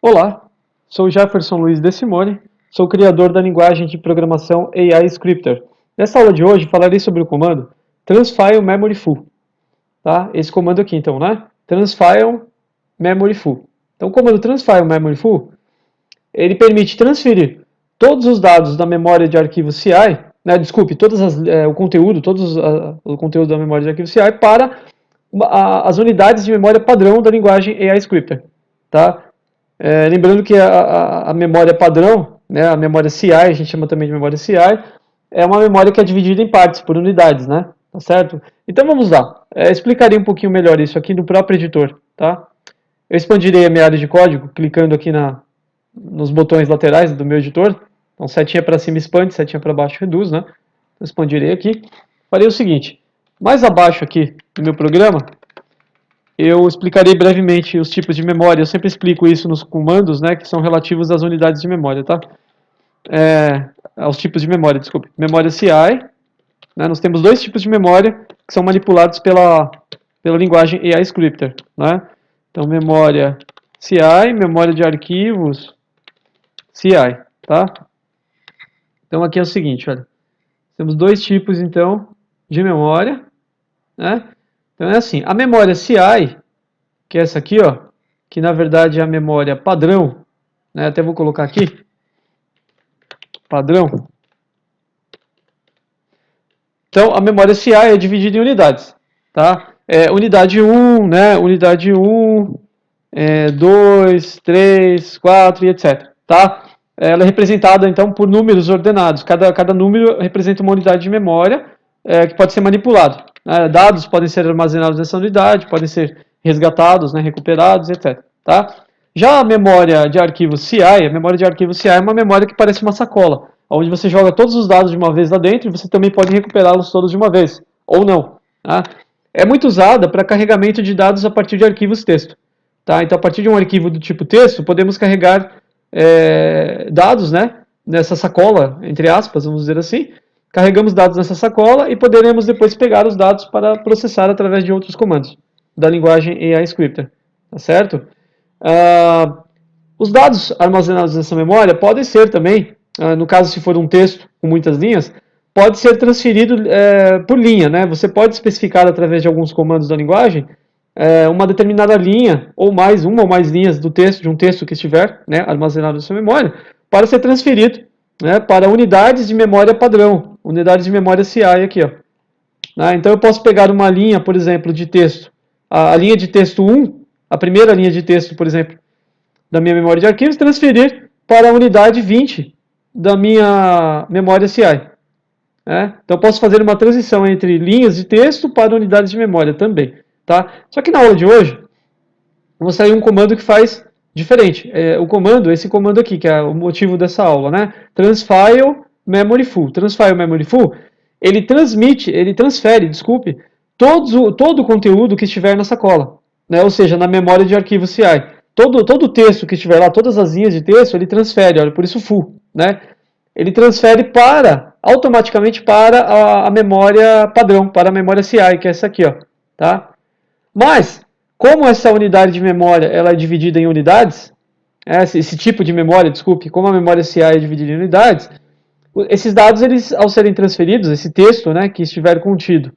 Olá, sou Jefferson Luiz De Simone, sou criador da linguagem de programação AI Scripter. Nessa aula de hoje falarei sobre o comando transfile memory full. Tá? Esse comando aqui então, né? Transfile memory full. Então o comando transfile memory full, ele permite transferir todos os dados da memória de arquivo CI, né, desculpe, o conteúdo, o conteúdo da memória de arquivo CI para as unidades de memória padrão da linguagem AI Scripter. Tá? Lembrando que a memória padrão, né, a memória CI, a gente chama também de memória CI, é uma memória que é dividida em partes, por unidades, né? Tá certo? Então vamos lá. Explicarei um pouquinho melhor isso aqui no próprio editor, tá? Eu expandirei a minha área de código, clicando aqui nos botões laterais do meu editor. Então setinha para cima expande, setinha para baixo reduz, né? Então, expandirei aqui. Farei o seguinte, mais abaixo aqui do meu programa, eu explicarei brevemente os tipos de memória. Eu sempre explico isso nos comandos, né, que são relativos às unidades de memória, tá? Aos tipos de memória, desculpe. Memória CI, né, nós temos dois tipos de memória que são manipulados pela linguagem AI Scripter, né? Então, memória CI, memória de arquivos CI, tá? Então, aqui é o seguinte, olha. Temos dois tipos, então, de memória, né? Então, é assim, a memória CI, que é essa aqui, ó, que na verdade é a memória padrão, né? Até vou colocar aqui, padrão. Então, a memória CI é dividida em unidades, tá? Unidade 1, né? Unidade 1, 2, 3, 4 e etc, tá? Ela é representada, então, por números ordenados. Cada número representa uma unidade de memória que pode ser manipulado. Dados podem ser armazenados nessa unidade, podem ser resgatados, né, recuperados, etc, tá? Já a memória de arquivo CI, a memória de arquivo CI é uma memória que parece uma sacola, onde você joga todos os dados de uma vez lá dentro e você também pode recuperá-los todos de uma vez, ou não. Tá? É muito usada para carregamento de dados a partir de arquivos texto. Tá? Então, a partir de um arquivo do tipo texto, podemos carregar dados, né, nessa sacola, entre aspas, vamos dizer assim. Carregamos dados nessa sacola e poderemos depois pegar os dados para processar através de outros comandos da linguagem AI Scripter. Tá certo? Os dados armazenados nessa memória podem ser também, no caso se for um texto com muitas linhas, pode ser transferido por linha, né? Você pode especificar através de alguns comandos da linguagem uma determinada linha, ou mais, uma ou mais linhas do texto, de um texto que estiver, né, armazenado na sua memória, para ser transferido, né, para unidades de memória padrão, unidades de memória CI aqui, ó. Então eu posso pegar uma linha, por exemplo, de texto, a linha de texto 1, a primeira linha de texto, por exemplo, da minha memória de arquivos, transferir para a unidade 20 da minha memória CI. Então eu posso fazer uma transição entre linhas de texto para unidades de memória também. Tá? Só que na aula de hoje, eu vou mostrar um comando que faz diferente. Esse comando aqui, que é o motivo dessa aula, né? Transfile memory full. Transfile memory full, ele transfere, desculpe, todo o conteúdo que estiver na sacola, né? Ou seja, na memória de arquivo CI. Todo o texto que estiver lá, todas as linhas de texto, ele transfere, olha, por isso full, né? Ele transfere automaticamente para a memória padrão, para a memória CI, que é essa aqui, ó, tá? Mas, como essa unidade de memória ela é dividida em unidades, esse tipo de memória, desculpe, como a memória CI é dividida em unidades, esses dados, eles, ao serem transferidos, esse texto, né, que estiver contido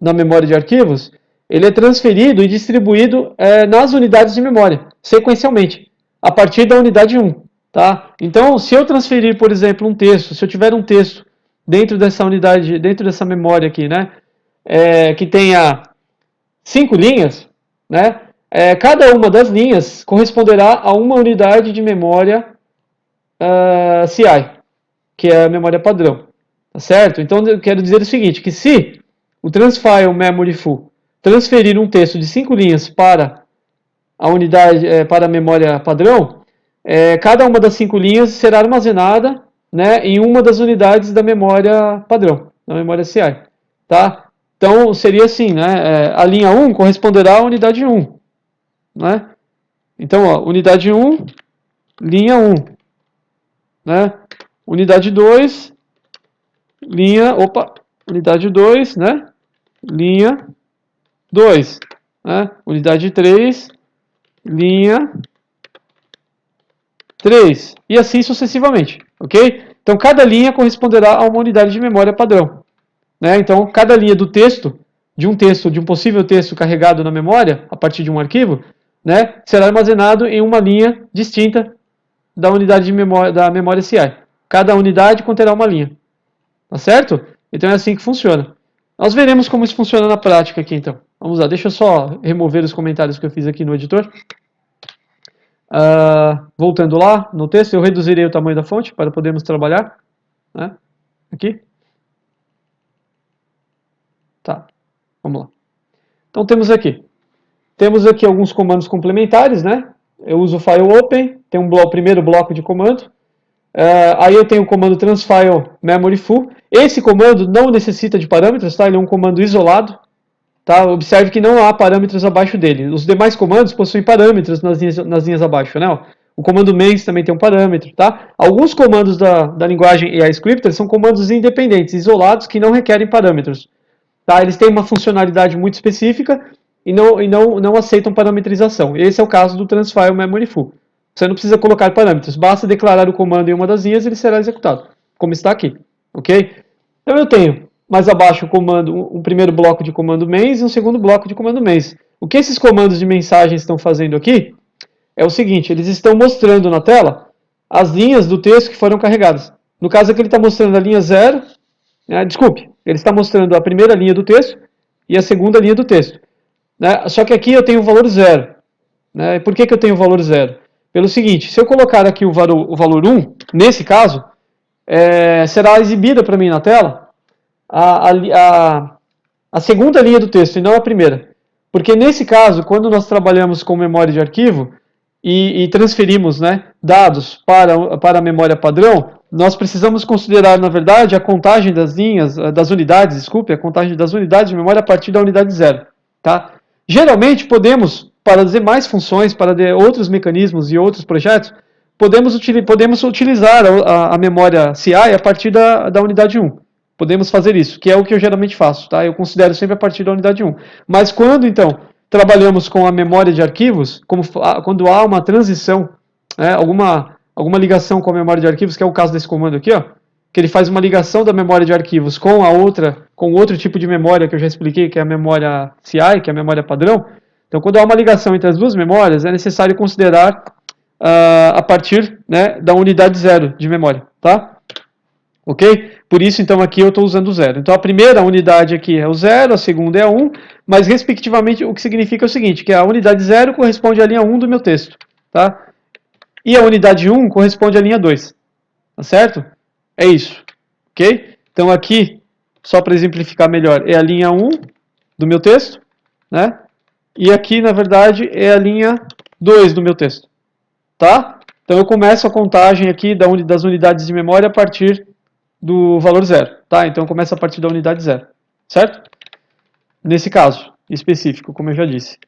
na memória de arquivos, ele é transferido e distribuído nas unidades de memória, sequencialmente, a partir da unidade 1. Tá? Então, se eu transferir, por exemplo, um texto, se eu tiver um texto dentro dessa unidade, dentro dessa memória aqui, né, que tenha 5 linhas, né, cada uma das linhas corresponderá a uma unidade de memória CI, que é a memória padrão. Tá certo? Então, eu quero dizer o seguinte, que se o transfile memory full transferir um texto de 5 linhas para a unidade, para a memória padrão, cada uma das 5 linhas será armazenada, né, em uma das unidades da memória padrão, da memória CI. Tá? Então, seria assim, né, a linha 1 corresponderá à unidade 1. Né? Então, ó, unidade 1, linha 1. Né? Unidade 2, unidade 2, né? Linha 2. Né? Unidade 3, linha 3, e assim sucessivamente, ok? Então, cada linha corresponderá a uma unidade de memória padrão. Né? Então, cada linha do texto, de um possível texto carregado na memória, a partir de um arquivo, né, será armazenado em uma linha distinta da unidade de memória, da memória CI. Cada unidade conterá uma linha. Tá certo? Então é assim que funciona. Nós veremos como isso funciona na prática aqui, então. Vamos lá, deixa eu só remover os comentários que eu fiz aqui no editor. Voltando lá no texto, eu reduzirei o tamanho da fonte para podermos trabalhar. Né? Aqui. Tá, vamos lá. Então temos aqui alguns comandos complementares, né? Eu uso o file open, tem o primeiro bloco de comando. Aí eu tenho o comando transfile memory full. Esse comando não necessita de parâmetros, tá? Ele é um comando isolado. Tá? Observe que não há parâmetros abaixo dele. Os demais comandos possuem parâmetros nas linhas abaixo, né? O comando mains também tem um parâmetro, tá? Alguns comandos da linguagem AI Scripter são comandos independentes, isolados, que não requerem parâmetros. Tá? Eles têm uma funcionalidade muito específica e não aceitam parametrização. Esse é o caso do transfile memory full. Você não precisa colocar parâmetros, basta declarar o comando em uma das linhas e ele será executado, como está aqui, ok? Então eu tenho mais abaixo um primeiro bloco de comando mains e um segundo bloco de comando mains. O que esses comandos de mensagem estão fazendo aqui é o seguinte, eles estão mostrando na tela as linhas do texto que foram carregadas. No caso aqui ele está mostrando a linha 0, desculpe, ele está mostrando a primeira linha do texto e a segunda linha do texto. Né? Só que aqui eu tenho o valor 0. Né? Por que eu tenho o valor 0? Pelo seguinte, se eu colocar aqui o valor 1, nesse caso, será exibida para mim na tela a segunda linha do texto e não a primeira. Porque nesse caso, quando nós trabalhamos com memória de arquivo e transferimos, né, dados para a memória padrão, nós precisamos considerar, na verdade, a contagem das linhas, das unidades, desculpe, a contagem das unidades de memória a partir da unidade 0. Tá? Geralmente, para as demais funções, para outros mecanismos e outros projetos, podemos utilizar a memória CI a partir da unidade 1. Podemos fazer isso, que é o que eu geralmente faço. Tá? Eu considero sempre a partir da unidade 1. Mas quando, então, trabalhamos com a memória de arquivos, quando há uma transição, alguma ligação com a memória de arquivos, que é o caso desse comando aqui, ó, que ele faz uma ligação da memória de arquivos com outro tipo de memória que eu já expliquei, que é a memória CI, que é a memória padrão. Então, quando há uma ligação entre as duas memórias, é necessário considerar a partir, né, da unidade 0 de memória, tá? Ok? Por isso, então, aqui eu estou usando o 0. Então, a primeira unidade aqui é o 0, a segunda é a 1, mas, respectivamente, o que significa é o seguinte, que a unidade 0 corresponde à linha 1 do meu texto, tá? E a unidade 1 corresponde à linha 2, tá certo? É isso, ok? Então, aqui, só para exemplificar melhor, é a linha 1 do meu texto, né? E aqui, na verdade, é a linha 2 do meu texto, tá? Então, eu começo a contagem aqui das unidades de memória a partir do valor 0, tá? Então, eu começo a partir da unidade 0, certo? Nesse caso específico, como eu já disse.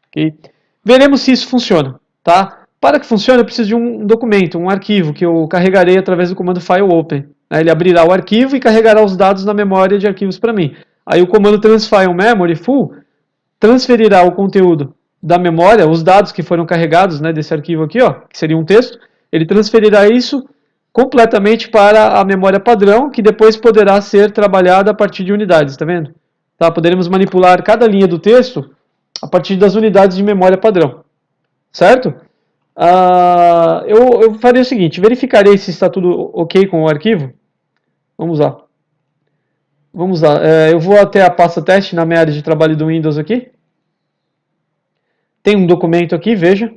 Okay? Veremos se isso funciona, tá? Para que funcione, eu preciso de um documento, um arquivo, que eu carregarei através do comando file open. Ele abrirá o arquivo e carregará os dados na memória de arquivos para mim. Aí o comando transfile memory full transferirá o conteúdo da memória, os dados que foram carregados, né, desse arquivo aqui, ó, que seria um texto, ele transferirá isso completamente para a memória padrão, que depois poderá ser trabalhada a partir de unidades, tá vendo? Tá? Poderemos manipular cada linha do texto a partir das unidades de memória padrão, certo? Eu farei o seguinte, verificarei se está tudo ok com o arquivo. Vamos lá. Eu vou até a pasta teste na minha área de trabalho do Windows aqui. Tem um documento aqui, veja.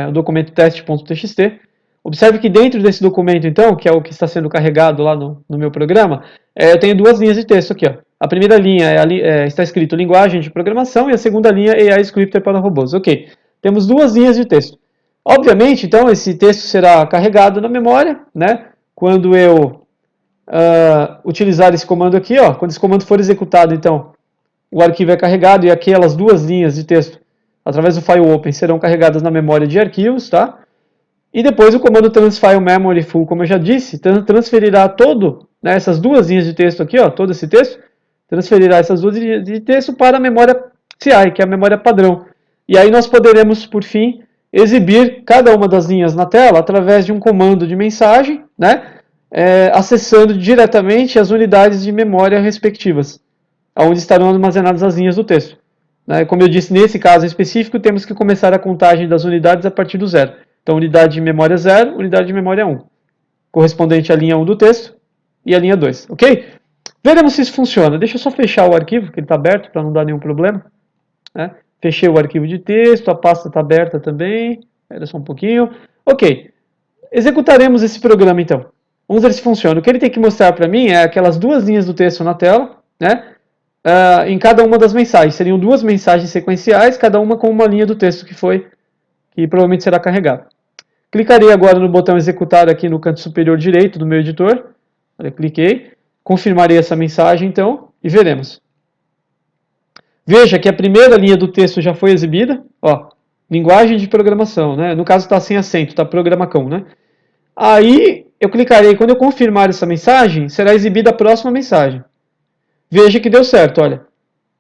O documento teste.txt. Observe que dentro desse documento, então, que é o que está sendo carregado lá no meu programa, eu tenho duas linhas de texto aqui. Ó. A primeira linha está escrito linguagem de programação e a segunda linha AI Scripter para robôs. Ok. Temos duas linhas de texto. Obviamente, então, esse texto será carregado na memória, né? Quando eu utilizar esse comando aqui, ó, quando esse comando for executado, então, o arquivo é carregado e aquelas duas linhas de texto, através do file open, serão carregadas na memória de arquivos, tá? E depois o comando transfile memory full, como eu já disse, transferirá né, essas duas linhas de texto aqui, ó, todo esse texto, transferirá essas duas linhas de texto para a memória CI, que é a memória padrão. E aí nós poderemos, por fim, exibir cada uma das linhas na tela através de um comando de mensagem, né? Acessando diretamente as unidades de memória respectivas, onde estarão armazenadas as linhas do texto. Como eu disse, nesse caso específico, temos que começar a contagem das unidades a partir do 0. Então, unidade de memória 0, unidade de memória 1, correspondente à linha 1 do texto e à linha 2, ok? Veremos se isso funciona. Deixa eu só fechar o arquivo, que ele está aberto, para não dar nenhum problema. Fechei o arquivo de texto, a pasta está aberta também. Espera só um pouquinho. Ok. Executaremos esse programa, então. Vamos ver se funciona. O que ele tem que mostrar para mim é aquelas duas linhas do texto na tela, em cada uma das mensagens. Seriam duas mensagens sequenciais, cada uma com uma linha do texto que provavelmente será carregada. Clicarei agora no botão executar aqui no canto superior direito do meu editor. Olha, cliquei. Confirmarei essa mensagem, então, e veremos. Veja que a primeira linha do texto já foi exibida. Ó, linguagem de programação, né? No caso está sem acento, está programacão, né? Aí eu clicarei, quando eu confirmar essa mensagem, será exibida a próxima mensagem. Veja que deu certo, olha.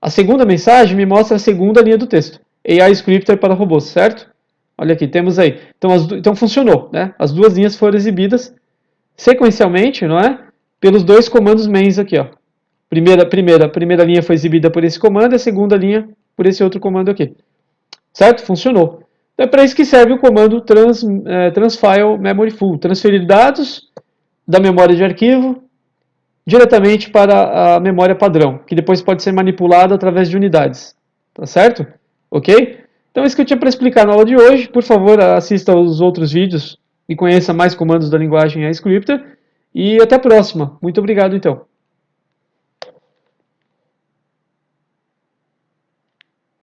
A segunda mensagem me mostra a segunda linha do texto. AI Scripter para robôs, certo? Olha aqui, temos aí. Então funcionou, né? As duas linhas foram exibidas sequencialmente, não é? Pelos dois comandos mains aqui, ó. Primeira linha foi exibida por esse comando, a segunda linha por esse outro comando aqui. Certo? Funcionou. Então é para isso que serve o comando transfile memory full, transferir dados da memória de arquivo diretamente para a memória padrão, que depois pode ser manipulada através de unidades. Tá certo? Ok? Então é isso que eu tinha para explicar na aula de hoje. Por favor, assista aos outros vídeos e conheça mais comandos da linguagem iScripter. E até a próxima. Muito obrigado, então.